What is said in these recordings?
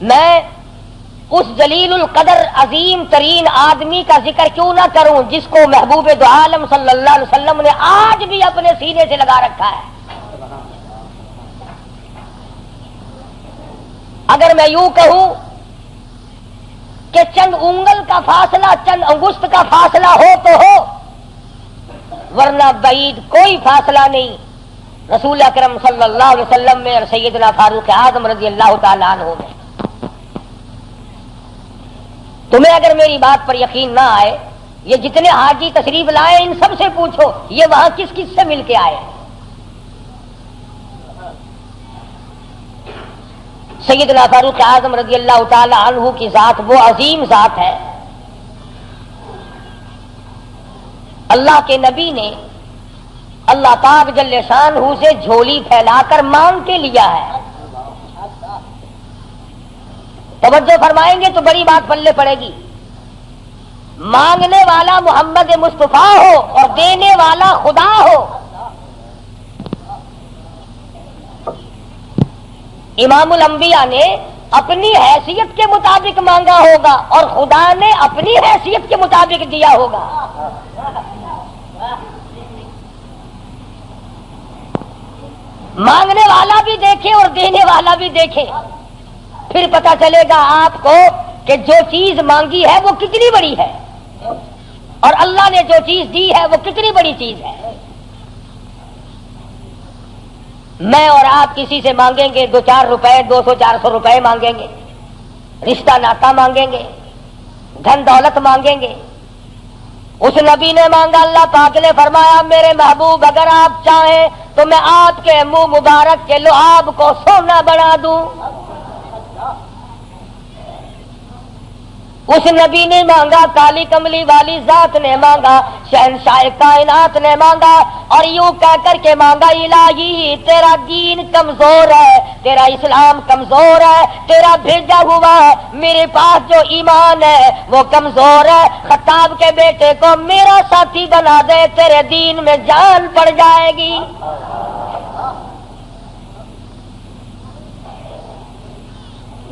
میں اس جلیل القدر عظیم ترین آدمی کا ذکر کیوں نہ کروں جس کو محبوب دو عالم صلی اللہ علیہ وسلم نے آج بھی اپنے سینے سے لگا رکھا ہے. اگر میں یوں کہوں کہ چند انگل کا فاصلہ، چند انگشت کا فاصلہ ہو تو ہو، ورنہ بعید کوئی فاصلہ نہیں رسول اکرم صلی اللہ علیہ وسلم میں اور سیدنا فاروق اعظم رضی اللہ تعالیٰ عنہ میں. تمہیں اگر میری بات پر یقین نہ آئے، یہ جتنے حاجی تشریف لائے ان سب سے پوچھو یہ وہاں کس کس سے مل کے آئے. سیدنا فاروق اعظم رضی اللہ تعالی عنہ کی ذات وہ عظیم ذات ہے. اللہ کے نبی نے اللہ پاک جل شانہ سے جھولی پھیلا کر مانگ کے لیا ہے. توجہ فرمائیں گے تو بڑی بات پلے پڑے گی. مانگنے والا محمد مصطفیٰ ہو اور دینے والا خدا ہو. امام الانبیاء نے اپنی حیثیت کے مطابق مانگا ہوگا اور خدا نے اپنی حیثیت کے مطابق دیا ہوگا. مانگنے والا بھی دیکھے اور دینے والا بھی دیکھے، پھر پتہ چلے گا آپ کو کہ جو چیز مانگی ہے وہ کتنی بڑی ہے اور اللہ نے جو چیز دی ہے وہ کتنی بڑی چیز ہے. میں اور آپ کسی سے مانگیں گے 2-4 روپے، 200-400 روپے مانگیں گے، رشتہ ناتا مانگیں گے، دھن دولت مانگیں گے. اس نبی نے مانگا، اللہ پاک نے فرمایا میرے محبوب اگر آپ چاہیں تو میں آپ کے منہ مبارک کے لعاب کو سونا بنا دوں. اس نبی نے مانگا، کالی کملی والی ذات نے مانگا، شہنشاہ کائنات نے مانگا اور یوں کہہ کر کے مانگا الہی تیرا دین کمزور ہے، تیرا اسلام کمزور ہے، تیرا بھیجا ہوا میرے پاس جو ایمان ہے وہ کمزور ہے. خطاب کے بیٹے کو میرا ساتھی بنا دے، تیرے دین میں جان پڑ جائے گی.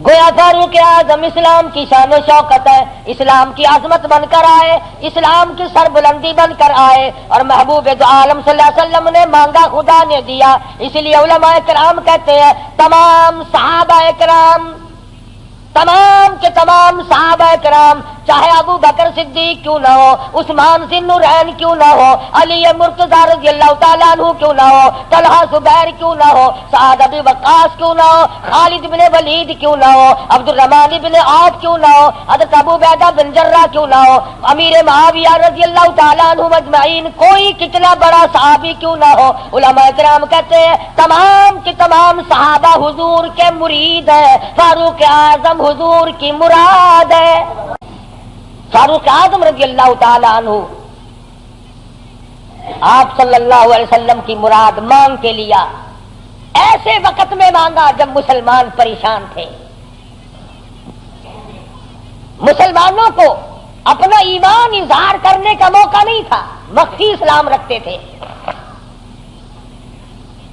گویا فاروق اعظم اسلام کی شان و شوکت ہے، اسلام کی عظمت بن کر آئے، اسلام کی سربلندی بن کر آئے اور محبوب دو عالم صلی اللہ علیہ وسلم نے مانگا، خدا نے دیا. اس لیے علماء کرام کہتے ہیں تمام صحابہ کرام، تمام کے تمام صحابہ کرام، چاہے ابو بکر صدیق کیوں نہ ہو، عثمان ذی النورین کیوں نہ ہو، علی مرتضی رضی اللہ تعالیٰ عنہ کیوں نہ ہو، طلحہ زبیر کیوں نہ ہو، سعد بن وقاص کیوں نہ ہو، خالد بن ولید کیوں نہ ہو، عبد الرحمن بن عوف کیوں نہ ہو، حضرت ابو عبیدہ بن جراح کیوں نہ ہو، امیر معاویہ رضی اللہ تعالیٰ عنہ مجمعین، کوئی کتنا بڑا صحابی کیوں نہ ہو، علماء کرام کہتے ہیں تمام کے تمام صحابہ حضور کے مرید ہیں، فاروق اعظم حضور کی مراد ہے. فاروق اعظم رضی اللہ تعالی عنہ آپ صلی اللہ علیہ وسلم کی مراد مانگ کے لیا. ایسے وقت میں مانگا جب مسلمان پریشان تھے. مسلمانوں کو اپنا ایمان اظہار کرنے کا موقع نہیں تھا، مخفی اسلام رکھتے تھے.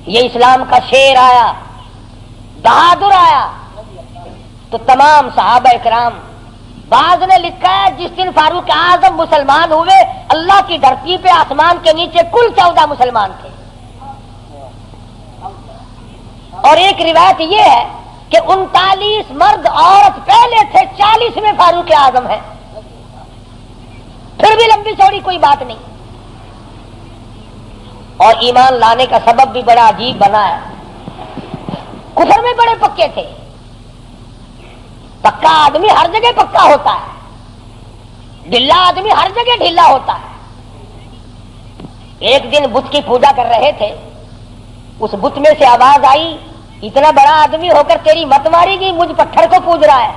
یہ اسلام کا شیر آیا، بہادر آیا تو تمام صحابہ کرام، بعض نے لکھا ہے جس دن فاروق اعظم مسلمان ہوئے اللہ کی دھرتی پہ آسمان کے نیچے کل 14 مسلمان تھے. اور ایک روایت یہ ہے کہ 39 مرد عورت پہلے تھے، 40 میں فاروق اعظم ہے. پھر بھی لمبی چوڑی کوئی بات نہیں. اور ایمان لانے کا سبب بھی بڑا عجیب بنا ہے. کفر میں بڑے پکے تھے. پکا آدمی ہر جگہ پکا ہوتا ہے، ڈھلا آدمی ہر جگہ ڈھیلا ہوتا ہے. ایک دن بت کی پوجا کر رہے تھے، اس بت میں سے آواز آئی، اتنا بڑا آدمی ہو کر تیری مت ماری گی، مجھ پتھر کو پوج رہا ہے،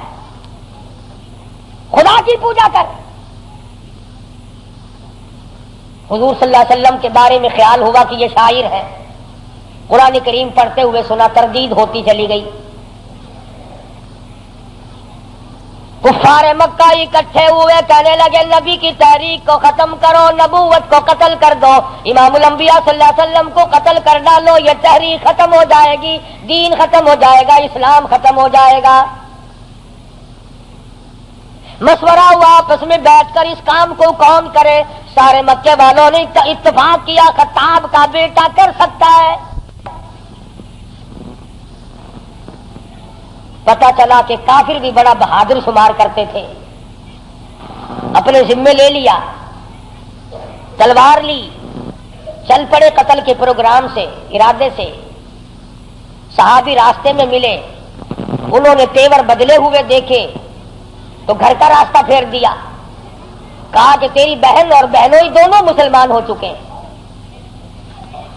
خدا کی پوجا کر. حضور صلی اللہ علیہ وسلم کے بارے میں خیال ہوا کہ یہ شاعر ہے. قرآن کریم پڑھتے ہوئے سنا، تردید ہوتی چلی گئی. کفار مکہ اکٹھے ہوئے، کہنے لگے نبی کی تحریک کو ختم کرو، نبوت کو قتل کر دو، امام الانبیاء صلی اللہ علیہ وسلم کو قتل کر ڈالو، یہ تحریک ختم ہو جائے گی، دین ختم ہو جائے گا، اسلام ختم ہو جائے گا. مشورہ ہوا آپس میں بیٹھ کر اس کام کو کون کرے. سارے مکے والوں نے اتفاق کیا خطاب کا بیٹا کر سکتا ہے. پتا چلا کہ کافر بھی بڑا بہادر شمار کرتے تھے. اپنے ذمے لے لیا، تلوار لی، چل پڑے قتل کے پروگرام سے، ارادے سے. صحابی راستے میں ملے، انہوں نے تیور بدلے ہوئے دیکھے تو گھر کا راستہ پھیر دیا. کہا کہ تیری بہن اور بہنوئی دونوں مسلمان ہو چکے ہیں،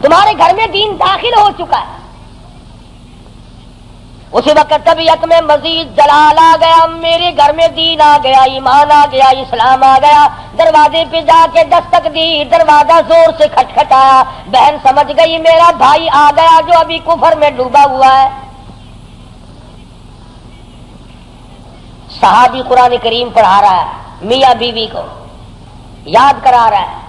تمہارے گھر میں دین داخل ہو چکا ہے. اسی وقت طبیعت میں مزید جلال آ گیا، میرے گھر میں دین آ گیا، ایمان آ گیا، اسلام آ گیا. دروازے پہ جا کے دستک دی، دروازہ زور سے کھٹکھٹایا. بہن سمجھ گئی میرا بھائی آ گیا جو ابھی کفر میں ڈوبا ہوا ہے. صحابی قرآن کریم پڑھا رہا ہے، میاں بیوی کو یاد کرا رہا ہے.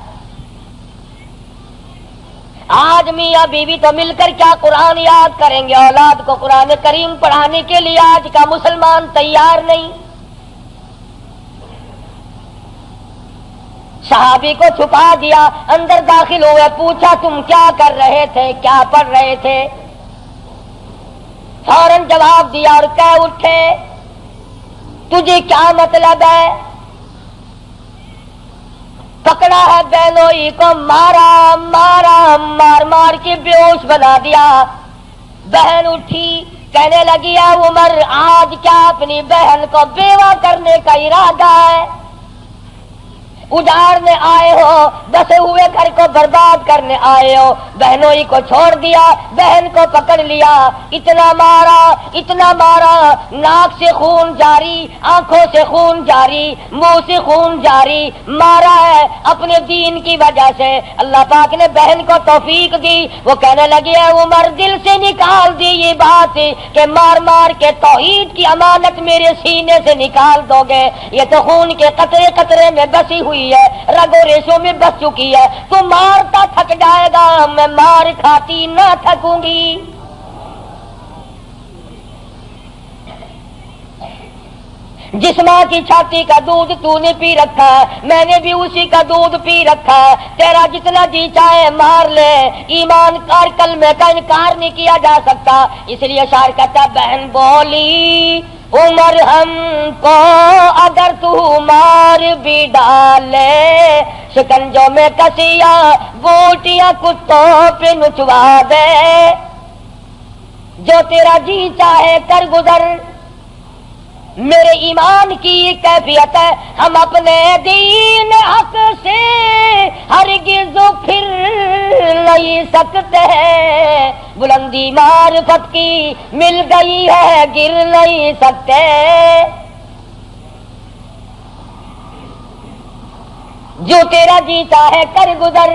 آج میاں بیوی تو مل کر کیا قرآن یاد کریں گے، اولاد کو قرآن کریم پڑھانے کے لیے آج کا مسلمان تیار نہیں. صحابی کو چھپا دیا، اندر داخل ہوئے، پوچھا تم کیا کر رہے تھے، کیا پڑھ رہے تھے. فوراً جواب دیا اور کہہ اٹھے تجھے کیا مطلب ہے. پکڑا ہے بہنوئی کو، مارا مارا مار مار کے بے ہوش بنا دیا. بہن اٹھی، کہنے لگی ہے عمر آج کیا اپنی بہن کو بیوہ کرنے کا ارادہ ہے؟ اجاڑنے آئے ہو، بسے ہوئے گھر کو برباد کرنے آئے ہو. بہنوئی کو چھوڑ دیا، بہن کو پکڑ لیا، اتنا مارا، ناک سے خون جاری، آنکھوں سے خون جاری، منہ سے خون جاری. مارا ہے اپنے دین کی وجہ سے. اللہ پاک نے بہن کو توفیق دی، وہ کہنے لگی ہے عمر دل سے نکال دی یہ بات کہ مار مار کے توحید کی امانت میرے سینے سے نکال دو گے. یہ تو خون کے قطرے قطرے میں بسی ہوئی ہے، رگوں ریشوں میں بس چکی ہے. تو مارتا تھک جائے گا، میں مار کھاتی نہ تھکوں گی. جس ماں کی چھاتی کا دودھ تو نے پی رکھا ہے، میں نے بھی اسی کا دودھ پی رکھا ہے. تیرا جتنا جی چاہے مار لے، ایمان کار کلمے کا انکار نہیں کیا جا سکتا. اس لیے شاعر کہتا بہن بولی عمر ہم کو اگر تو مار بھی ڈالے، شکنجوں میں کسیا بوٹیاں کتوں پہ نچوا دے. جو تیرا جی چاہے کر گزر، میرے ایمان کی کیفیت ہے ہم اپنے دین حق سے ہرگز پھر نہیں سکتے ہیں. بلندی معرفت کی مل گئی ہے گر نہیں سکتے. جو تیرا جی چاہے کر گزر،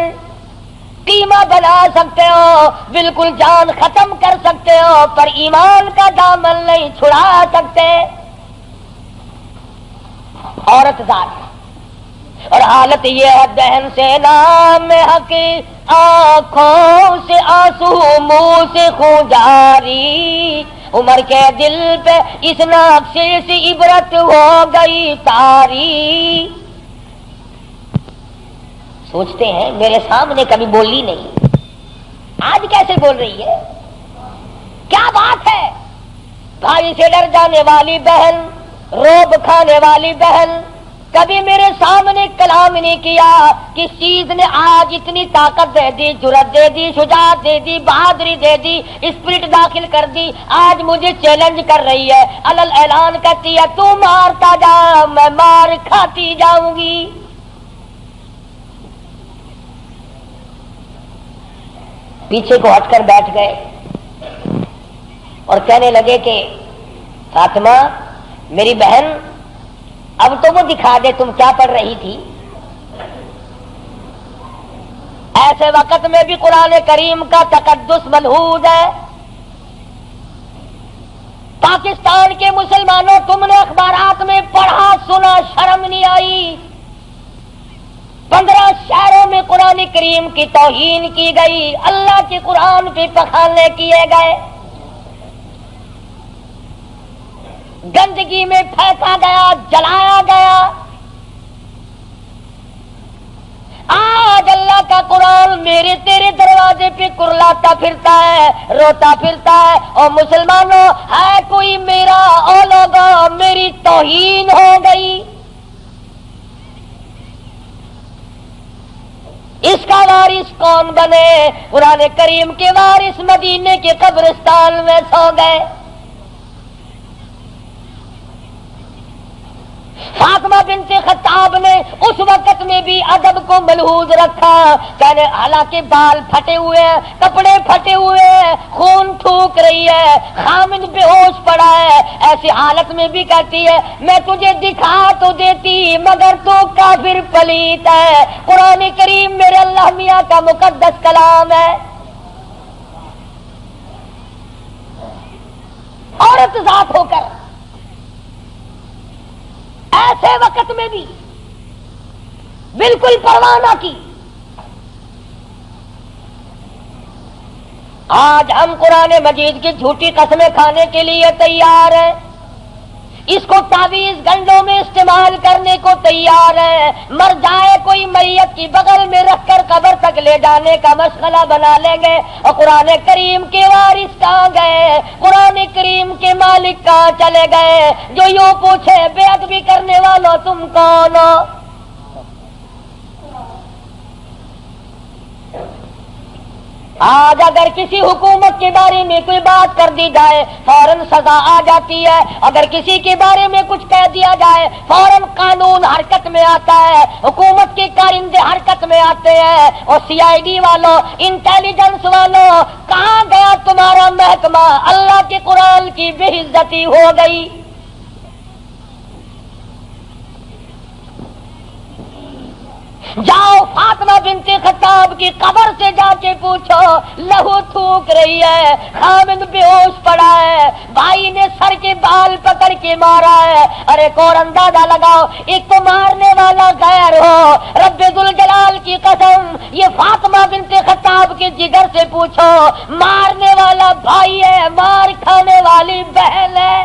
قیمہ بنا سکتے ہو، بالکل جان ختم کر سکتے ہو، پر ایمان کا دامن نہیں چھڑا سکتے. عورت ذات اور حالت یہ ہے دہن سے نام حق، آنکھوں سے آنسو منہ سے خون جاری. عمر کے دل پہ اس نقشے سے عبرت ہو گئی تاری. سوچتے ہیں میرے سامنے کبھی بولی نہیں، آج کیسے بول رہی ہے، کیا بات ہے. بھائی سے ڈر جانے والی بہن، روب کھانے والی بہن، کبھی میرے سامنے کلام نہیں کیا. کس چیز نے آج اتنی طاقت دے دی، جرأت دے دی، شجاعت دے دی، بہادری دے دی، اسپرٹ داخل کر دی. آج مجھے چیلنج کر رہی ہے، علل اعلان کرتی ہے تو مارتا جا میں مار کھاتی جاؤں گی. پیچھے کو ہٹ کر بیٹھ گئے اور کہنے لگے کہ فاطمہ میری بہن اب تو وہ دکھا دے تم کیا پڑھ رہی تھی. ایسے وقت میں بھی قرآن کریم کا تقدس ملحوظ ہے. پاکستان کے مسلمانوں تم نے اخبارات میں پڑھا سنا، شرم نہیں آئی. 15 شہروں میں قرآن کریم کی توہین کی گئی، اللہ کے قرآن پہ پخانے کیے گئے. گندگی میں پھینکا گیا، جلایا گیا۔ آج اللہ کا قرآن میرے تیرے دروازے پہ کرلاتا پھرتا ہے، روتا پھرتا ہے، اور مسلمانوں ہے کوئی میرا، او لوگوں میری توہین ہو گئی، اس کا وارث کون بنے؟ قرآن کریم کے وارث مدینے کے قبرستان میں سو گئے۔ فاطمہ بنت خطاب نے اس وقت میں بھی ادب کو ملحوظ رکھا، کہنے حالانکہ بال پھٹے ہوئے ہیں، کپڑے پھٹے ہوئے ہیں، خون تھوک رہی ہے، خامد بے ہوش پڑا ہے، ایسی حالت میں بھی کہتی ہے میں تجھے دکھا تو دیتی مگر تو کافر پلیت ہے۔ قرآن کریم میرے اللہ میاں کا مقدس کلام ہے۔ عورت ذات ہو کر ایسے وقت میں بھی بالکل پرواہ نہ کی۔ آج ہم قرآن مجید کی جھوٹی قسمیں کھانے کے لیے تیار ہیں، اس کو تعویذ گنڈوں میں استعمال کرنے کو تیار ہے، مر جائے کوئی میت کی بغل میں رکھ کر قبر تک لے جانے کا مشغلہ بنا لیں گے۔ اور قرآن کریم کے وارث کہاں گئے؟ قرآن کریم کے مالک کہاں چلے گئے جو یوں پوچھے بے ادبی کرنے والوں تم کون ہو؟ آج اگر کسی حکومت کے بارے میں کوئی بات کر دی جائے فوراً سزا آ جاتی ہے، اگر کسی کے بارے میں کچھ کہہ دیا جائے فوراً قانون حرکت میں آتا ہے، حکومت کے کارندے حرکت میں آتے ہیں۔ اور سی آئی ڈی والوں، انٹیلیجنس والوں، کہاں گیا تمہارا محکمہ؟ اللہ کے قرآن کی بے عزتی ہو گئی۔ جاؤ فاطمہ بنت خطاب کی قبر سے جا کے پوچھو، لہو تھوک رہی ہے، خامد بے ہوش پڑا ہے، بھائی نے سر کے بال پکڑ کے مارا ہے۔ ارے اور اندازہ لگاؤ، ایک تو مارنے والا غیر ہو، رب ذوالجلال کی قسم یہ فاطمہ بنت خطاب کے جگر سے پوچھو، مارنے والا بھائی ہے، مار کھانے والی بہن ہے۔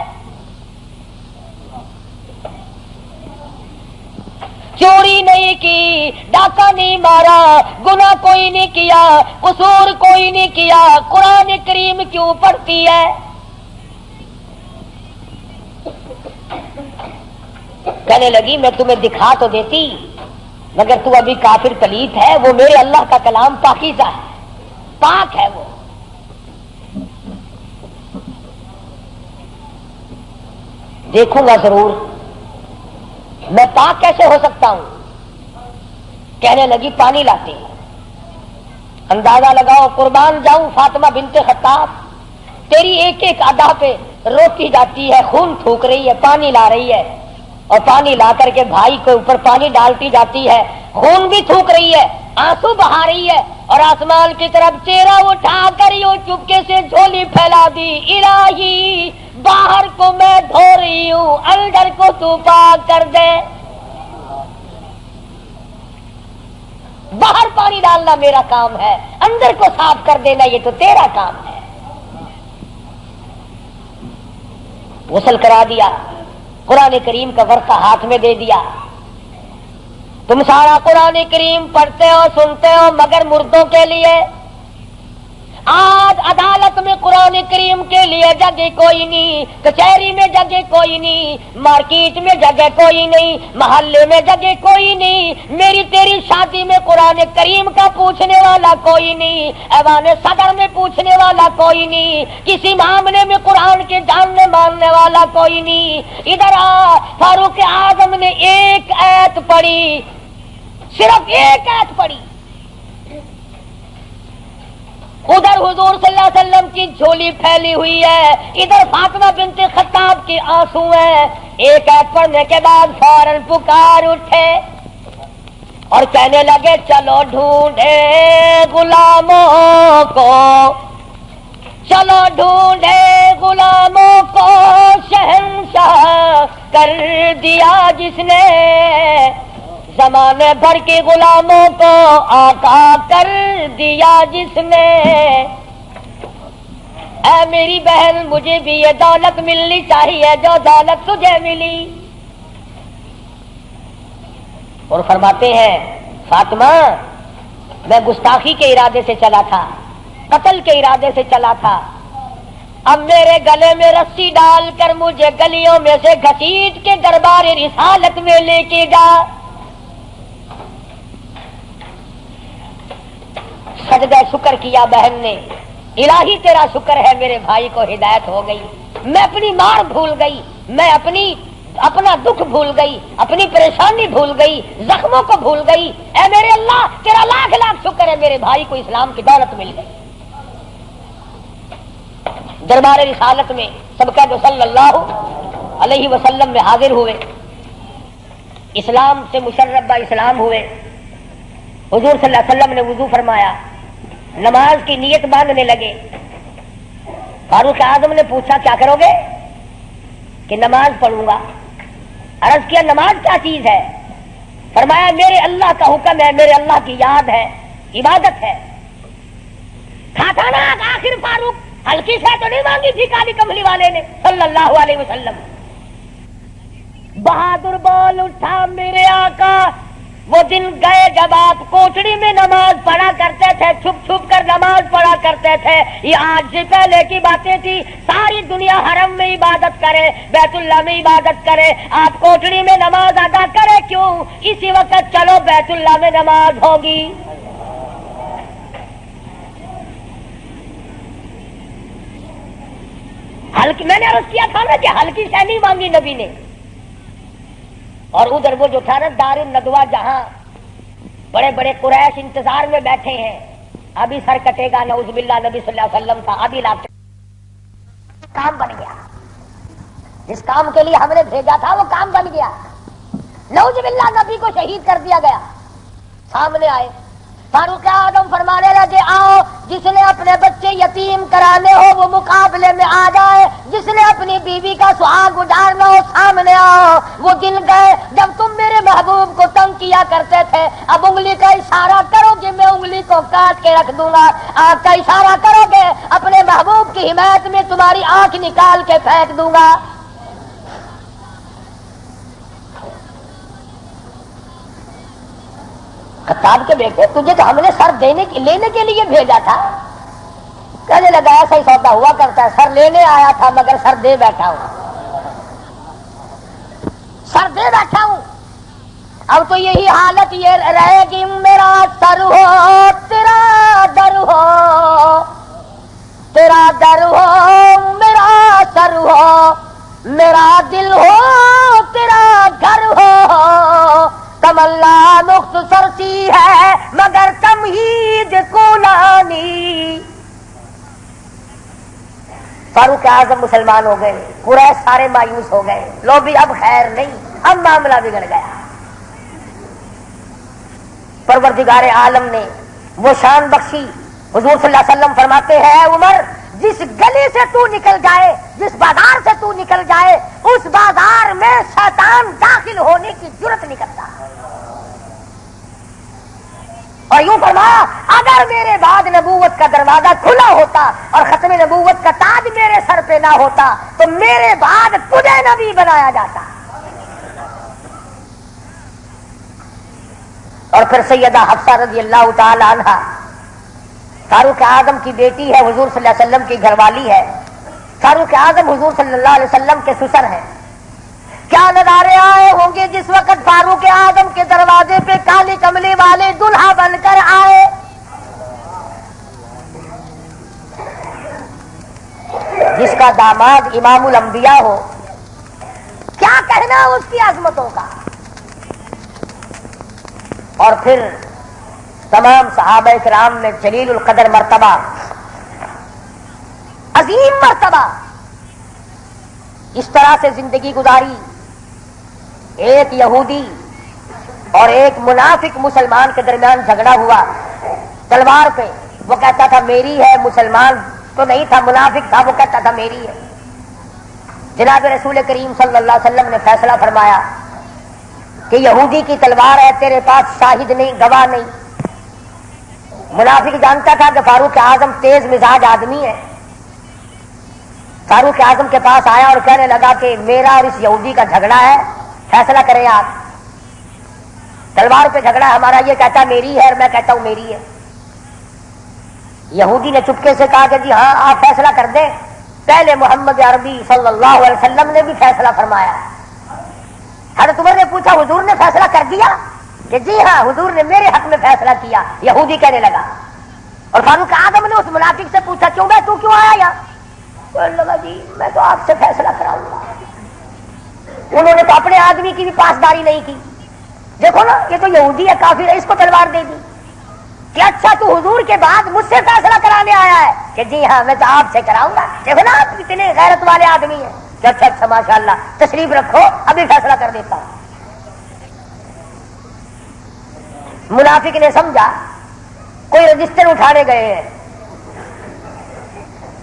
چوری نہیں کی، ڈاکہ نہیں مارا، گناہ کوئی نہیں کیا، قصور کوئی نہیں کیا، قرآن کریم کیوں پڑھتی ہے؟ کہنے لگی میں تمہیں دکھا تو دیتی مگر تو ابھی کافر پلیت ہے، وہ میرے اللہ کا کلام پاکیزہ ہے، پاک ہے، وہ دیکھوں گا ضرور، میں پاک کیسے ہو سکتا ہوں؟ کہنے لگی پانی لاتی ہوں۔ اندازہ لگاؤ، قربان جاؤں فاطمہ بنت خطاب، تیری ایک ایک ادا پہ روتی جاتی ہے، خون تھوک رہی ہے، پانی لا رہی ہے، اور پانی لا کر کے بھائی کے اوپر پانی ڈالتی جاتی ہے، خون بھی تھوک رہی ہے، آنسو بہا رہی ہے، اور آسمان کی طرف چہرہ اٹھا کر یوں چپکے سے جھولی پھیلا دی، الہی باہر کو میں دھو رہی ہوں، اندر کو تو پاک کر دے۔ باہر پانی ڈالنا میرا کام ہے، اندر کو صاف کر دینا یہ تو تیرا کام ہے۔ غسل کرا دیا، قرآن کریم کا ورقہ ہاتھ میں دے دیا، تم سارا قرآن کریم پڑھتے ہو سنتے ہو مگر مردوں کے لیے۔ آج عدالت میں قرآن کریم کے لیے جگہ کوئی نہیں، کچہری میں جگہ کوئی نہیں، مارکیٹ میں جگہ کوئی نہیں، محلے میں جگہ کوئی نہیں، میری تیری شادی میں قرآن کریم کا پوچھنے والا کوئی نہیں، ایوان صدر میں پوچھنے والا کوئی نہیں، کسی معاملے میں قرآن کے جاننے ماننے والا کوئی نہیں۔ ادھر آ، فاروق اعظم نے ایک آیت پڑھی، صرف ایک آیت پڑھی، ادھر حضور صلی اللہ علیہ وسلم کی جھولی پھیلی ہوئی ہے، ادھر فاطمہ بنت خطاب کے آنسو ہیں۔ ایک آیت پڑھنے کے بعد فوراً پکار اٹھے اور کہنے لگے چلو ڈھونڈے غلاموں کو، چلو ڈھونڈے غلاموں کو، شہنشاہ کر دیا جس نے، زمانے بھر کے غلاموں کو آقا کر دیا جس نے۔ اے میری بہن مجھے بھی یہ دولت ملنی چاہیے جو دولت تجھے ملی. اور فرماتے ہیں فاطمہ میں گستاخی کے ارادے سے چلا تھا، قتل کے ارادے سے چلا تھا، اب میرے گلے میں رسی ڈال کر مجھے گلیوں میں سے گھسیٹ کے دربار رسالت میں لے کے جا. سجدہ شکر کیا بہن نے، الہی تیرا شکر ہے میرے بھائی کو ہدایت ہو گئی، میں اپنی مار بھول گئی، میں اپنا دکھ بھول گئی، اپنی پریشانی بھول گئی، زخموں کو بھول گئی. اے میرے اللہ تیرا لاکھ لاکھ شکر ہے میرے بھائی کو اسلام کی دولت مل گئی. دربار رسالت میں سب کا جو صلی اللہ علیہ وسلم میں حاضر ہوئے، اسلام سے مشرف اسلام ہوئے. حضور صلی اللہ علیہ وسلم نے وضو فرمایا، نماز کی نیت باندھنے لگے. فاروق اعظم نے پوچھا کیا کرو گے؟ کہ نماز پڑھوں گا. عرض کیا نماز کیا چیز ہے؟ فرمایا میرے اللہ کا حکم ہے، میرے اللہ کی یاد ہے، عبادت ہے. کھاتا نا آخر فاروق ہلکی سے تو نہیں مانگی تھی کالی کملی والے نے صلی اللہ علیہ وسلم. بہادر بول اٹھا میرے آقا، وہ دن گئے جب آپ کوٹڑی میں نماز پڑھا کرتے تھے، چھپ چھپ کر نماز پڑھا کرتے تھے. یہ آج سے پہلے کی باتیں تھی. ساری دنیا حرم میں عبادت کرے، بیت اللہ میں عبادت کرے، آپ کوٹڑی میں نماز ادا کرے کیوں؟ اسی وقت چلو بیت اللہ میں نماز ہوگی. میں نے عرض کیا تھا نا کہ ہلکی سے نہیں مانگی نبی نے. اور ادھر وہ جو تھا نا دار الندوہ، جہاں بڑے بڑے قریش انتظار میں بیٹھے ہیں، ابھی سر کٹے گا نعوذ باللہ. نبی صلی اللہ علیہ وسلم تھا، ابھی لاکھ کام بن گیا. جس کام کے لیے ہم نے بھیجا تھا وہ کام بن گیا. نعوذ باللہ نبی کو شہید کر دیا گیا. سامنے آئے فاروق اعظم فرمانے لگے آؤ جس نے اپنے بچے یتیم کرانے ہو وہ مقابلے میں آ جائے، جس نے اپنی بیوی کا سہاگ اجاڑنا ہو سامنے آؤ. وہ دن گئے جب تم میرے محبوب کو تنگ کیا کرتے تھے. اب انگلی کا اشارہ کرو گے میں انگلی کو کاٹ کے رکھ دوں گا. آنکھ کا اشارہ کرو گے اپنے محبوب کی حمایت میں تمہاری آنکھ نکال کے پھینک دوں گا. خطاب کے بیٹے تجھے تو ہم نے سر لینے کے لیے بھیجا تھا. کہنے لگا ایسا ہی سودا ہوا کرتا ہے، سر لینے آیا تھا مگر سر دے بیٹھا ہوں، سر دے بیٹھا ہوں. اب تو یہی حالت یہ رہے گی، میرا سر ہو تیرا در ہو، تیرا در ہو میرا سر ہو، میرا دل ہو تیرا گھر ہو. تمنا مختصر سی ہے مگر تمہید کولانی. فاروق اعظم مسلمان ہو گئے، قریش سارے مایوس ہو گئے. لو بھی اب خیر نہیں، اب معاملہ بگڑ گیا. پروردگار عالم نے وہ شان بخشی. حضور صلی اللہ علیہ وسلم فرماتے ہیں اے عمر جس گلی سے تو نکل جائے، جس بازار سے تو نکل جائے، اس بازار میں شیطان داخل ہونے کی جرت نہیں کرتا. اور یوں فرمایا اگر میرے بعد نبوت کا دروازہ کھلا ہوتا اور ختم نبوت کا تاج میرے سر پہ نہ ہوتا تو میرے بعد تجھے نبی بنایا جاتا. اور پھر سیدہ حفصہ رضی اللہ تعالی عنہا فاروق اعظم کی بیٹی ہے، حضور صلی اللہ علیہ وسلم کی گھر والی ہے. فاروق اعظم حضور صلی اللہ علیہ وسلم کے سسر ہیں. کیا نظارے آئے ہوں گے جس وقت فاروق اعظم کے دروازے پہ کالی کملی والے دلہا بن کر آئے. جس کا داماد امام الانبیاء ہو، کیا کہنا اس کی عظمتوں کا. اور پھر تمام صحابہ کرام میں جلیل القدر مرتبہ، عظیم مرتبہ اس طرح سے زندگی گزاری. ایک یہودی اور ایک منافق مسلمان کے درمیان جھگڑا ہوا تلوار پہ. وہ کہتا تھا میری ہے، مسلمان تو نہیں تھا، منافق تھا، وہ کہتا تھا میری ہے. جناب رسول کریم صلی اللہ علیہ وسلم نے فیصلہ فرمایا کہ یہودی کی تلوار ہے، تیرے پاس شاہد نہیں، گواہ نہیں. منافق جانتا تھا کہ فاروق اعظم تیز مزاج آدمی ہے، فاروق اعظم کے پاس آیا اور کہنے لگا کہ میرا اور اس یہودی کا جھگڑا ہے، فیصلہ کریں آپ. تلوار پہ جھگڑا ہے ہمارا، یہ کہتا ہے میری ہے اور میں کہتا ہوں میری ہے. یہودی نے چپکے سے کہا کہ جی ہاں آپ فیصلہ کر دیں. پہلے محمد عربی صلی اللہ علیہ وسلم نے بھی فیصلہ فرمایا. حضرت عمر نے پوچھا حضور نے فیصلہ کر دیا؟ کہ جی ہاں حضور نے میرے حق میں فیصلہ کیا. یہودی کہنے لگا. اور فاروق اعظم نے اس منافق سے پوچھا کیوں بھائی تو کیوں آیا یہاں؟ کہنے لگا جی میں تو آپ سے فیصلہ کراؤں گا. انہوں نے تو اپنے آدمی کی بھی پاسداری نہیں کی. دیکھو نا یہ تو یہودی ہے کافر ہے، اس کو تلوار دے دی کہ اچھا تو حضور کے بعد مجھ سے فیصلہ کرانے آیا ہے؟ کہ جی ہاں میں تو آپ سے کراؤں گا. دیکھو نا آپ اتنے غیرت والے آدمی ہیں. کہ اچھا اچھا ماشاء اللہ تشریف رکھو ابھی فیصلہ کر دیتا ہوں. منافق نے سمجھا کوئی رجسٹر اٹھانے گئے ہیں.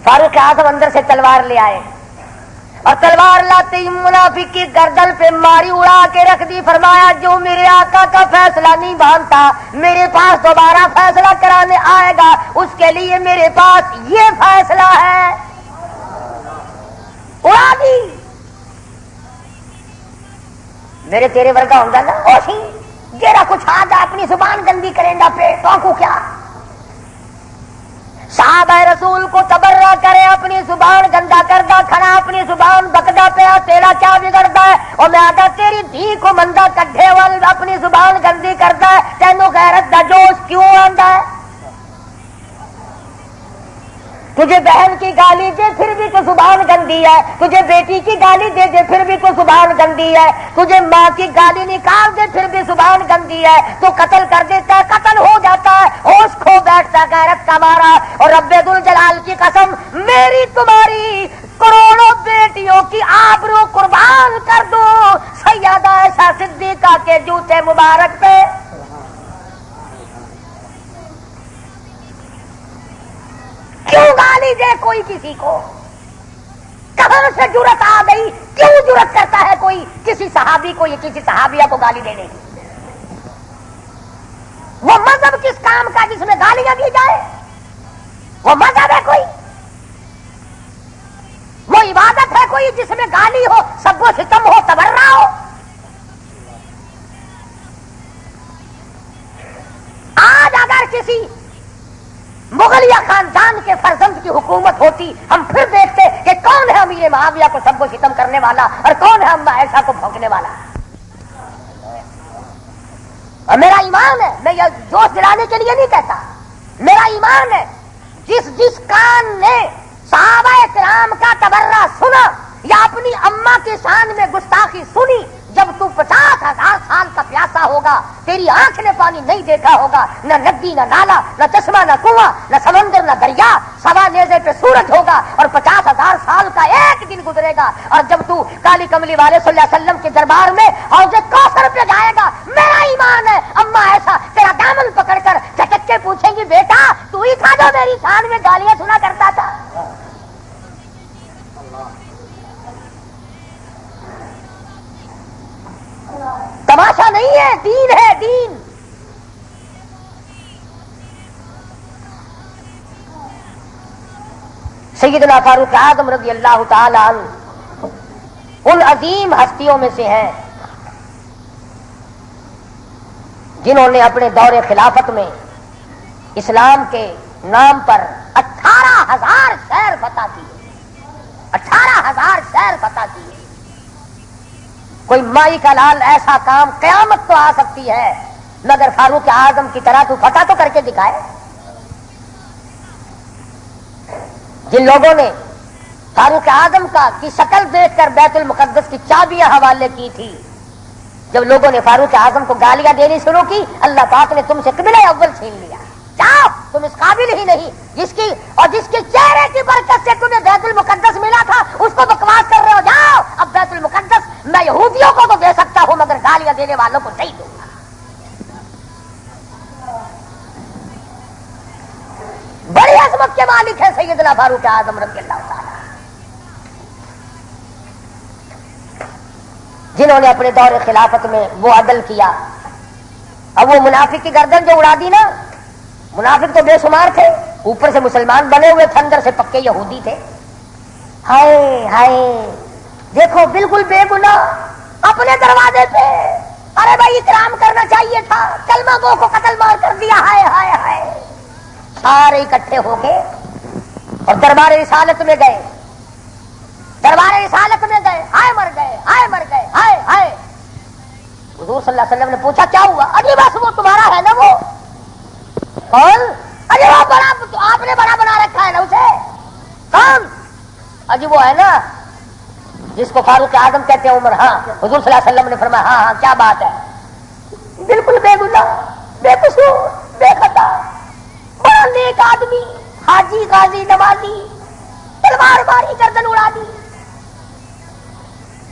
فاروق اعظم اندر سے تلوار لے آئے اور تلوار لاتے ہی منافق کی گردن پہ ماری اڑا کے رکھ دی. فرمایا جو میرے آقا کا فیصلہ نہیں مانتا میرے پاس دوبارہ فیصلہ کرانے آئے گا اس کے لیے میرے پاس یہ فیصلہ ہے. اڑا دی. میرے تیرے ورگا ہوں گا نا اوشی جیرا کچھ آ جا اپنی زبان گندی کریں گا پہ تو کو کیا. صحابہ رسول کو تبرہ کرے اپنی زبان گندا کردا کھڑا اپنی زبان بکدا پیا تیرا کیا بگڑتا ہے؟ اور میں آدھا تیری دھی کو مندہ کڈھے وال اپنی زبان گندی کرتا ہے تینوں غیرت دا جوش کیوں آندا ہے؟ تجھے بہن کی گالی دے پھر بھی تو زبان گندی ہے. تجھے بیٹی کی گالی دے دے پھر بھی تو زبان گندی ہے. تجھے ماں کی گالی نکال دے پھر بھی زبان گندی ہے. تو قتل کر دیتا ہے قتل ہو جاتا ہے ہوش کھو بیٹھتا ہے غیرت کا مارا. اور رب ذوالجلال کی قسم میری تمہاری کروڑوں بیٹیوں کی آبرو قربان کر دو سیدہ عائشہ صدیقہ کے جوتے مبارک پہ. کیوں گالی دے کوئی کسی کو؟ کہاں سے جرت آ گئی؟ کیوں جرت کرتا ہے کوئی کسی صحابی کو یا کسی صحابیہ کو گالی دینے کی؟ وہ مذہب کس کام کا جس میں گالیاں دی جائے؟ وہ مذہب ہے کوئی؟ وہ عبادت ہے کوئی جس میں گالی ہو سب و ستم ہو تبرہ ہو؟ آج اگر کسی مغلیہ خاندان کے فرزند کی حکومت ہوتی ہم پھر دیکھتے کہ کون ہے امیر معاویہ کو سب و ستم کرنے والا اور کون ہے اما عائشہ کو بھونکنے والا. اور میرا ایمان ہے میں یہ جوش دلانے کے لیے نہیں کہتا، میرا ایمان ہے جس کان نے صحابہ کرام کا تبرہ سنا یا اپنی اما کے شان میں گستاخی سنی جب تو 50,000 سال کا پیاسا ہوگا تیری آنکھ نے پانی نہیں دیکھا ہوگا نہ ندی نہ نالا نہ چشمہ نہ کنواں نہ سمندر نہ دریا سوا نیزے پہ سورج ہوگا اور 50,000 سال کا ایک دن گزرے گا اور جب تو کالی کملی والے صلی اللہ علیہ وسلم کے دربار میں حوض کوثر پہ جائے گا میرا ایمان ہے اما ایسا تیرا دامن پکڑ کر چٹک کے پوچھیں گی بیٹا تو ہی تھا جو میری شان میں گالیاں سنا کرتا تھا. تماشا نہیں ہے دین ہے دین. سیدنا فاروق اعظم رضی اللہ تعالی عنہ ان عظیم ہستیوں میں سے ہیں جنہوں نے اپنے دور خلافت میں اسلام کے نام پر 18,000 شہر فتح کیے. 18,000 شہر فتح کیے. کوئی مائی کا لال ایسا کام قیامت تو آ سکتی ہے مگر فاروق اعظم کی طرح تو فتح تو کر کے دکھائے. جن لوگوں نے فاروق اعظم کی شکل دیکھ کر بیت المقدس کی چابیاں حوالے کی تھی جب لوگوں نے فاروق اعظم کو گالیاں دینی شروع کی اللہ پاک نے تم سے قبلہ اول چھین لیا. جاؤ تم اس قابل ہی نہیں جس کے چہرے کی برکت سے تمہیں بیت المقدس ملا تھا اس کو بکواس کر رہے ہو. جاؤ اب بیت المقدس میں یہودیوں کو تو دے سکتا ہوں مگر گالیاں دینے والوں کو نہیں دوں گا. بڑی عظمت کے مالک ہے سیدنا فاروق اعظم رضی اللہ تعالی جنہوں نے اپنے دور خلافت میں وہ عدل کیا. اب وہ منافق کی گردن جو اڑا دی نا، منافق تو بے شمار تھے اوپر سے مسلمان بنے ہوئے تھے اندر سے پکے یہودی تھے. ہائے ہائے دیکھو بالکل بے گناہ اپنے دروازے پہ، ارے بھائی اکرام کرنا چاہیے تھا، کلمہ گو کو قتل مار کر دیا، ہائے ہائے ہائے۔ سارے اکٹھے ہو گئے اور دربار رسالت میں گئے، دربار رسالت میں گئے، ہائے مر گئے، ہائے مر گئے، ہائے ہائے۔ حضور صلی اللہ علیہ وسلم نے پوچھا کیا ہوا؟ اجی بس وہ تمہارا ہے نا، وہ کون؟ اجی وہ بڑا، آپ نے بڑا بنا رکھا ہے نا اسے، کون؟ اجی وہ ہے نا جس کو فاروق اعظم کہتے ہیں، عمر۔ ہاں حضور صلی اللہ علیہ وسلم نے فرمایا ہاں ہاں کیا بات ہے، بالکل بے گناہ، بے قصور، بے خطا، بڑا نیک آدمی، حاجی غازی نمازی، تلوار ماری گردن اڑا دی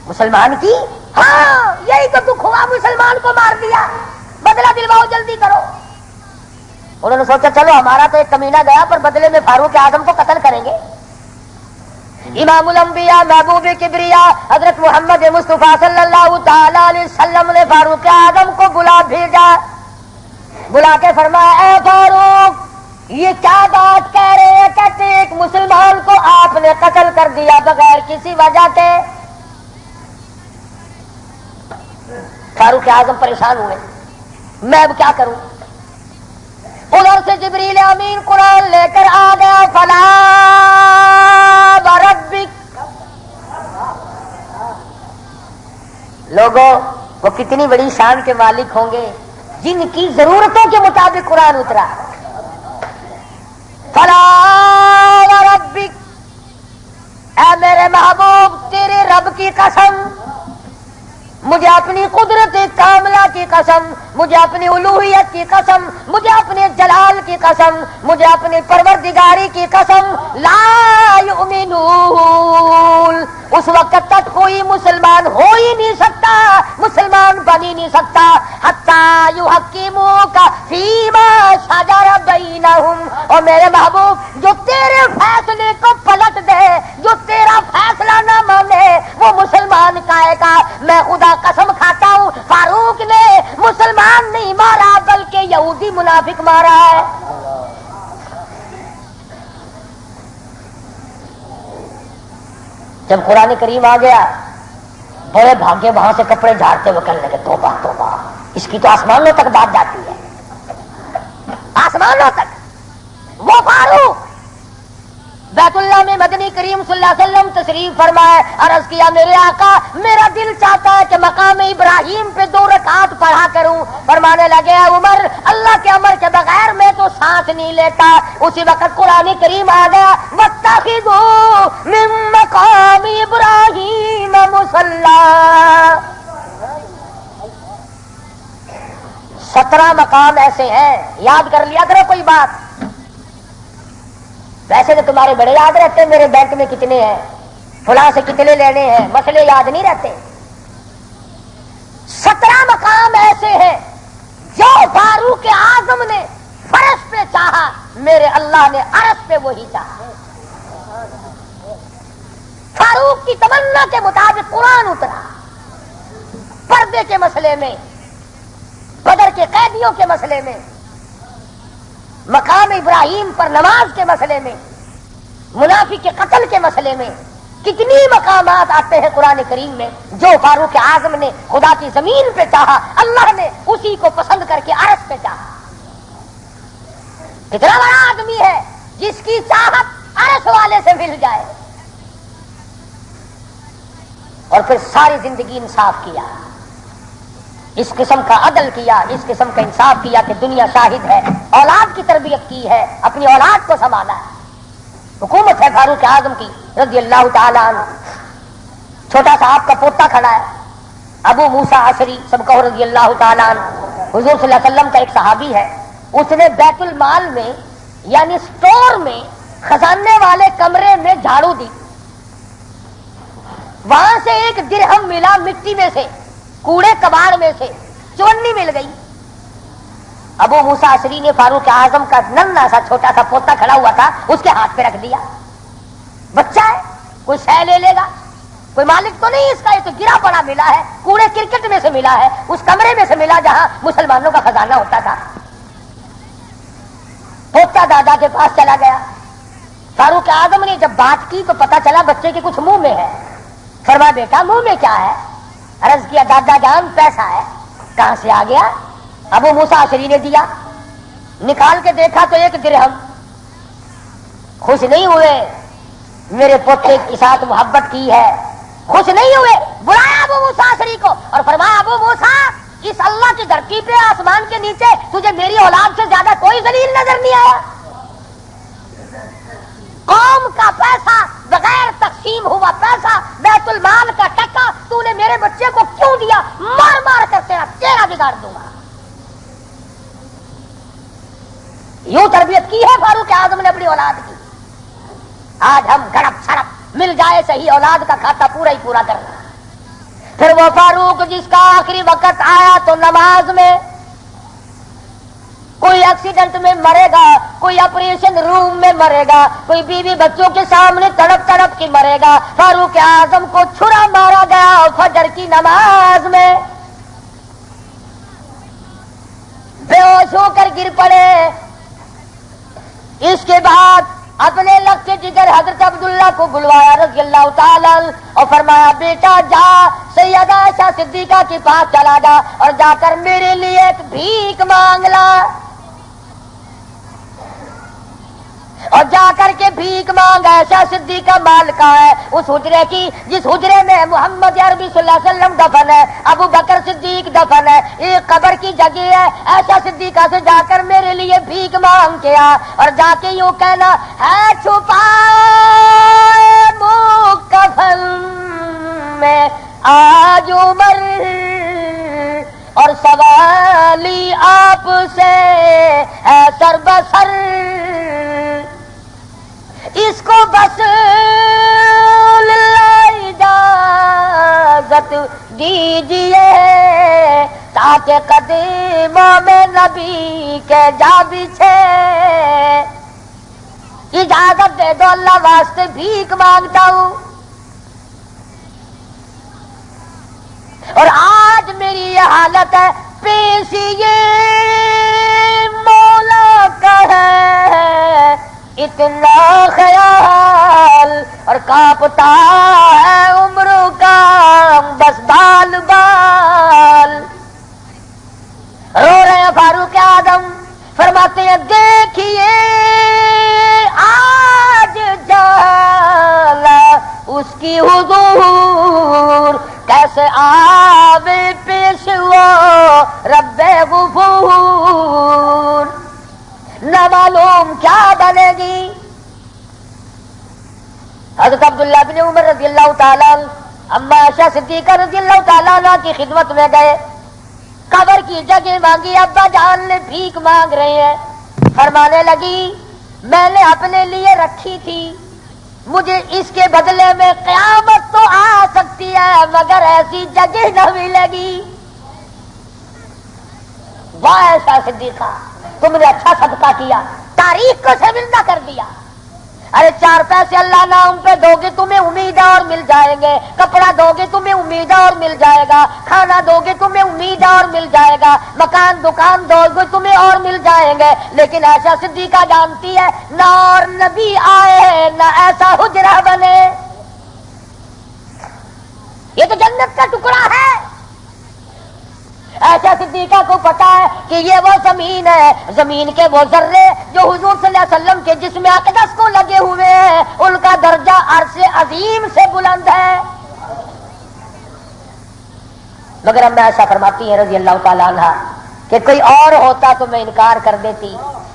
مسلمان کی۔ ہاں یہی تو دکھ ہوا، مسلمان کو مار دیا، بدلہ دلواؤ جلدی کرو۔ انہوں نے سوچا چلو ہمارا تو ایک کمینہ گیا، پر بدلے میں فاروق اعظم کو قتل کریں گے۔ امام الانبیاء محبوب کبریا حضرت محمد مصطفیٰ صلی اللہ تعالی علیہ وسلم نے فاروق اعظم کو بلا بھیجا، بلا کے فرمایا اے فاروق یہ کیا بات کہہ رہے ہیں؟ کہتے ایک مسلمان کو آپ نے قتل کر دیا بغیر کسی وجہ کے۔ فاروق اعظم پریشان ہوئے، میں اب کیا کروں؟ ادھر سے جبریل امین قرآن لے کر آ گیا، فلا وربک۔ لوگوں وہ کتنی بڑی شان کے مالک ہوں گے جن کی ضرورتوں کے مطابق قرآن اترا۔ فلا وربک، اے میرے محبوب تیرے رب کی قسم، مجھے اپنی قدرت کاملہ کی قسم، مجھے اپنی الوہیت کی قسم، مجھے اپنے جلال کی قسم، مجھے اپنی پروردگاری کی قسم، لا یؤمنون، اس وقت تک کوئی مسلمان ہو ہی نہیں سکتا، مسلمان بن ہی نہیں سکتا، حتی یحکموک فیما شجر بینہم۔ اور میرے محبوب جو تیرے فیصلے کو پلٹ دے، جو تیرا فیصلہ نہ مانے، وہ مسلمان کہے گا میں خدا قسم کھاتا ہوں فاروق نے مسلمان نہیں مارا بلکہ یہودی منافق مارا ہے۔ جب قرآن کریم آ گیا بڑے بھاگے وہاں سے کپڑے جھاڑتے ہوئے کہنے لگے توبہ توبہ، اس کی تو آسمانوں تک بات جاتی ہے، آسمانوں تک۔ وہ فاروق بیت اللہ میں مدنی کریم صلی اللہ علیہ وسلم تشریف فرمائے، عرض کیا میرے آقا میرا دل چاہتا ہے کہ مقام ابراہیم پہ 2 رکعت پڑھا کروں۔ فرمانے لگے عمر اللہ کے امر کے بغیر میں تو سانس نہیں لیتا۔ اسی وقت قرآن کریم آ گیا واتخذوا من مقام ابراہیم مصلی۔ 17 مقام ایسے ہیں، یاد کر لیا کرو کوئی بات۔ ویسے تو تمہارے بڑے یاد رہتے ہیں میرے بینک میں کتنے ہیں، فلاں سے کتنے لینے ہیں، مسئلے یاد نہیں رہتے۔ 17 مقام ایسے ہیں جو فاروق اعظم نے فرش پہ چاہا، میرے اللہ نے عرش پہ وہی چاہا۔ فاروق کی تمنا کے مطابق قرآن اترا، پردے کے مسئلے میں، بدر کے قیدیوں کے مسئلے میں، مقام ابراہیم پر نماز کے مسئلے میں، منافق کے قتل کے مسئلے میں، کتنی مقامات آتے ہیں قرآن کریم میں جو فاروق اعظم نے خدا کی زمین پہ چاہا، اللہ نے اسی کو پسند کر کے عرش پہ چاہا۔ کتنا بڑا آدمی ہے جس کی چاہت عرش والے سے مل جائے، اور پھر ساری زندگی انصاف کیا، اس قسم کا عدل کیا، اس قسم کا انصاف کیا کہ دنیا شاہد ہے، اولاد کی تربیت کی ہے، اپنی اولاد کو سنبھالا ہے۔ حکومت ہے فاروق اعظم کی رضی اللہ تعالیٰ عنہ۔ چھوٹا سا آپ کا پوتا کھڑا ہے ابو موسیٰ اشعری سب کہو رضی اللہ تعالیٰ عنہ، حضور صلی اللہ علیہ وسلم کا ایک صحابی ہے، اس نے بیت المال میں یعنی سٹور میں خزانے والے کمرے میں جھاڑو دی، وہاں سے ایک درہم ملا مٹی میں سے، کوڑے کباڑ میں سے چونی مل گئی۔ ابو موسیٰ اشعری نے فاروق اعظم کا ننھا سا چھوٹا سا پوتا کھڑا ہوا تھا اس کے ہاتھ پہ رکھ دیا، بچہ ہے کوئی شے لے لے گا، کوئی مالک تو نہیں اس کا، یہ تو گرا پڑا ملا ہے، کوڑے کرکٹ میں سے ملا ہے، اس کمرے میں سے ملا جہاں مسلمانوں کا خزانہ ہوتا تھا۔ پوتا دادا کے پاس چلا گیا، فاروق اعظم نے جب بات کی تو پتا چلا بچے کے کچھ منہ میں ہے. فرمایا بیٹا منہ میں کیا ہے؟ عرض کیا دادا جان پیسہ ہے. کہاں سے آ گیا؟ ابو موسیٰ اشعری نے دیا. نکال کے دیکھا تو 1 درہم. خوش نہیں ہوئے؟ میرے پوتے کے ساتھ محبت کی ہے. خوش نہیں ہوئے؟ بلایا ابو موسیٰ اشعری کو اور فرمایا ابو موسیٰ اس اللہ کی دھرتی پہ آسمان کے نیچے تجھے میری اولاد سے زیادہ کوئی ذلیل نظر نہیں آیا؟ قوم کا پیسہ بغیر تقسیم ہوا پیسہ بیت المال کا ٹکا تو نے میرے بچے کو کیوں دیا؟ مار مار کر تیرا چہرہ بگاڑ دوں گا. یوں تربیت کی ہے فاروق اعظم نے اپنی اولاد کی. آج ہم گڑپ سڑپ مل جائے صحیح اولاد کا کھاتا پورا ہی پورا کرنا. پھر وہ فاروق جس کا آخری وقت آیا تو نماز میں کوئی ایکسیڈنٹ میں مرے گا, کوئی آپریشن روم میں مرے گا, کوئی بیوی بچوں کے سامنے تڑپ تڑپ کے مرے گا. فاروق اعظم کو چھرا مارا گیا فجر کی نماز میں, بے ہوش ہو کر گر پڑے. اس کے بعد اپنے لخت جگر حضرت عبداللہ کو بلوایا رضی اللہ تعالیٰ اور فرمایا بیٹا جا سیدہ عائشہ صدیقہ کے پاس چلا جا اور جا کر میرے لیے ایک بھیک مانگ لا. اور جا کر کے بھیک مانگ. عائشہ صدیقہ مالکہ ہے اس حجرے کی جس حجرے میں محمد عربی صلی اللہ علیہ وسلم دفن ہے, ابو بکر صدیق دفن ہے, ایک قبر کی جگہ ہے. عائشہ صدیقہ سے جا کر میرے لیے بھیک مانگ کے آ اور جا کے یوں کہنا ہے چھپا کفن میں آج عمر اور سوالی آپ سے ہے سر بسر. اس کو بس اجازت دیجیے تاکہ قدموں میں نبی کے جا بچھے. اجازت دے دو اللہ واسطے بھیک مانگتا ہوں. اور آج میری یہ حالت ہے پیش یہ مولا کا ہے اتنا خیال اور کانپتا ہے عمروں کا بس بال بال. رو رہے ہیں فاروق اعظم, فرماتے ہیں دیکھیے آج جالا اس کی حضور کیسے آوے پیش وہ رب غفور. نہ معلوم کیا بنے گی. حضرت عبداللہ بن عمر رضی اللہ تعالیٰ اما عائشہ صدیقہ رضی اللہ تعالیٰ عنہ کی خدمت میں گئے, قبر کی جگہ مانگی. ابا جان نے بھیک مانگ رہے ہیں. فرمانے لگی میں نے اپنے لیے رکھی تھی, مجھے اس کے بدلے میں قیامت تو آ سکتی ہے مگر ایسی جگہ نہ ملے گی. واہ عائشہ صدیقہ تم نے اچھا صدقہ کیا, تاریخ کو شرمندہ کر دیا. ارے 4 پیسے اللہ نام پہ دو گے تمہیں امید ہے اور مل جائیں گے, کپڑا دو گے تمہیں امید ہے اور مل جائے گا, کھانا دو گے تمہیں امید ہے اور مل جائے گا, مکان دکان دو گے تمہیں اور مل جائیں گے. لیکن عائشہ صدیقہ جانتی ہے نہ اور نبی آئے نہ ایسا حجرہ بنے. یہ تو جنت کا ٹکڑا ہے. عائشہ صدیقہ کو پتا ہے کہ یہ وہ زمین ہے, زمین کے وہ ذرے جو حضور صلی اللہ علیہ وسلم کے جسم اقدس کو لگے ہوئے ہیں ان کا درجہ عرش عظیم سے بلند ہے. مگر ہم عائشہ فرماتی ہیں رضی اللہ تعالیٰ عنہ کہ کوئی اور ہوتا تو میں انکار کر دیتی,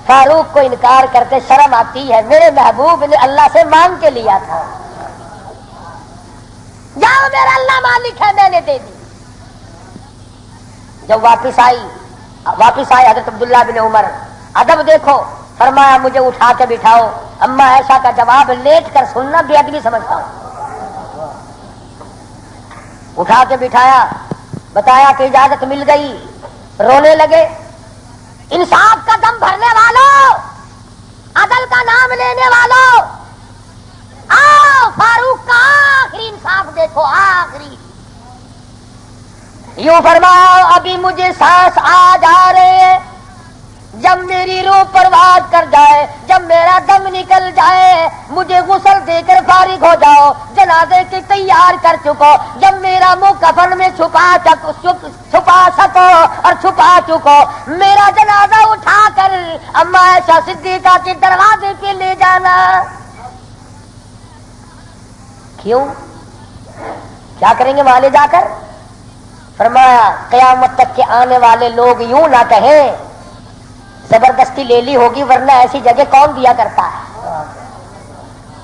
فاروق کو انکار کرتے شرم آتی ہے. میرے محبوب نے اللہ سے مانگ کے لیا تھا, جاؤ میرا اللہ مالک ہے میں نے دے دی. جب واپس آئے حضرت عبداللہ بن عمر, ادب دیکھو, فرمایا مجھے اٹھا کے بٹھاؤ. اما عائشہ کا جواب لیٹ کر سننا بے ادبی سمجھتا ہوں. اٹھا کے بٹھایا, بتایا کہ اجازت مل گئی. رونے لگے. انصاف کا دم بھرنے والوں, عدل کا نام لینے والوں, آؤ فاروق کا آخری انصاف دیکھو. آخری یوں فرماؤ ابھی مجھے سانس آ جا رہے ہیں, جب میری روح پرواز کر جائے، جب میرا دم نکل جائے، مجھے غسل دے کر فارغ ہو جاؤ، جنازے کی تیار کر چکو، جب میرا منہ کفن میں چھپا سکو اور چھپا چکو، میرا جنازہ اٹھا کر اما عائشہ صدیقہ کے دروازے پہ لے جانا۔ کیوں؟ کیا کریں گے وہاں لے جا کر؟ فرمایا قیامت تک کے آنے والے لوگ یوں نہ کہیں زبردستی لے لی ہوگی، ورنہ ایسی جگہ کون دیا کرتا ہے۔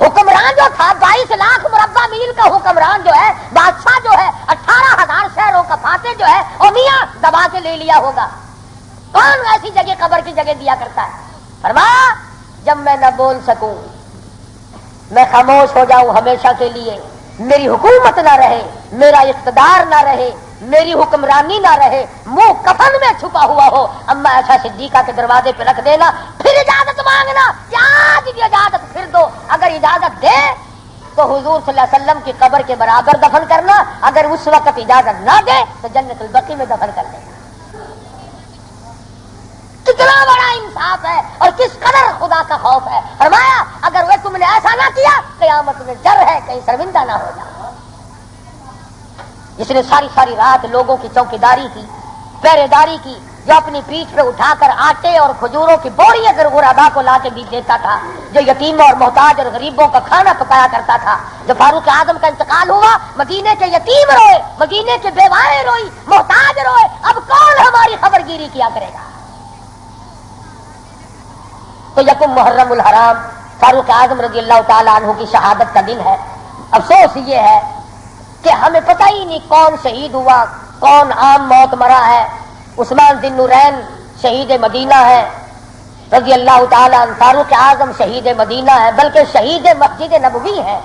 حکمران جو تھا 22 لاکھ مربع میل کا حکمران جو ہے، بادشاہ جو ہے 18,000 شہروں کا فاتح جو ہے، او میاں دبا کے لے لیا ہوگا، کون ایسی جگہ قبر کی جگہ دیا کرتا ہے؟ فرمایا جب میں نہ بول سکوں، میں خاموش ہو جاؤں ہمیشہ کے لیے، میری حکومت نہ رہے، میرا اقتدار نہ رہے، میری حکمرانی نہ رہے، منہ کفن میں چھپا ہوا ہو، اما عائشہ صدیقہ کے دروازے پہ رکھ دینا، پھر اجازت مانگنا کہ آج بھی اجازت پھر دو، اگر اجازت دے تو حضور صلی اللہ علیہ وسلم کی قبر کے برابر دفن کرنا، اگر اس وقت اجازت نہ دے تو جنت البقیع میں دفن کر دینا۔ کتنا بڑا انصاف ہے اور کس قدر خدا کا خوف ہے۔ فرمایا اگر وہ تم نے ایسا نہ کیا قیامت میں ڈر ہے کہیں شرمندہ نہ ہو جاؤ۔ جس نے ساری رات لوگوں کی چوکیداری کی، پہرے داری کی، جو اپنی پیٹھ پہ اٹھا کر آٹے اور کھجوروں کی بوری اگر غربا کو لا کے بھی دیتا تھا، جو یتیموں اور محتاج اور غریبوں کا کھانا پکایا کرتا تھا، جو فاروق اعظم کا انتقال ہوا مدینے کے یتیم روئے، مدینے کے بیوائیں روئی، محتاج روئے، اب کون ہماری خبر گیری کیا کرے گا؟ تو یکم محرم الحرام فاروق اعظم رضی اللہ تعالیٰ عنہ کی شہادت کا دن ہے۔ افسوس یہ ہے کہ ہمیں پتہ ہی نہیں کون شہید ہوا، کون عام موت مرا ہے۔ عثمان ذی النورین شہید مدینہ ہے رضی اللہ تعالیٰ عنہ، فاروق اعظم شہید مدینہ ہے، بلکہ شہید مسجد نبوی ہے۔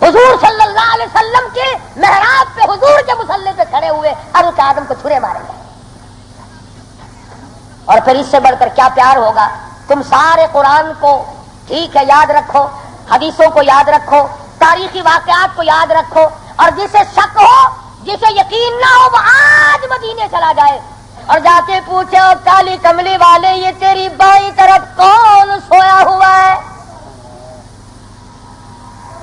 حضور صلی اللہ علیہ وسلم کے محراب پہ حضور کے مصلی پہ کھڑے ہوئے فاروق اعظم کو چھرے مارے گئے۔ اور پھر اس سے بڑھ کر کیا پیار ہوگا؟ تم سارے قرآن کو ٹھیک ہے یاد رکھو، حدیثوں کو یاد رکھو، تاریخی واقعات کو یاد رکھو، اور جسے شک ہو، جسے یقین نہ ہو، وہ آج مدینے چلا جائے اور جا کے پوچھے او کالی کملی والے یہ تیری بائیں طرف کون سویا ہوا ہے؟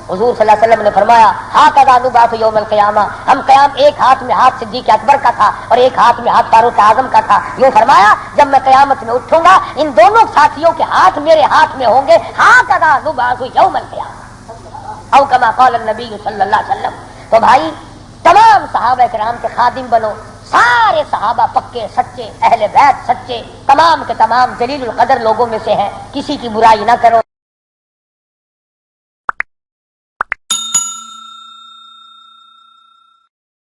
حضور صلی اللہ علیہ وسلم نے فرمایا ہاکذا نبعث یوم القیامہ، ہم قیام ایک ہاتھ میں ہاتھ صدیق اکبر کا تھا اور ایک ہاتھ میں ہاتھ فاروق اعظم کا تھا۔ یوں فرمایا جب میں قیامت میں اٹھوں گا ان دونوں ساتھیوں کے ہاتھ میرے ہاتھ میں ہوں گے، ہاکذا نبعث یوم القیامہ او کما قال النبی صلی اللہ علیہ وسلم۔ تو بھائی تمام صحابہ کرام کے خادم بنو، سارے صحابہ پکے سچے، اہل بیت سچے، تمام کے تمام جلیل القدر لوگوں میں سے ہیں، کسی کی برائی نہ کرو۔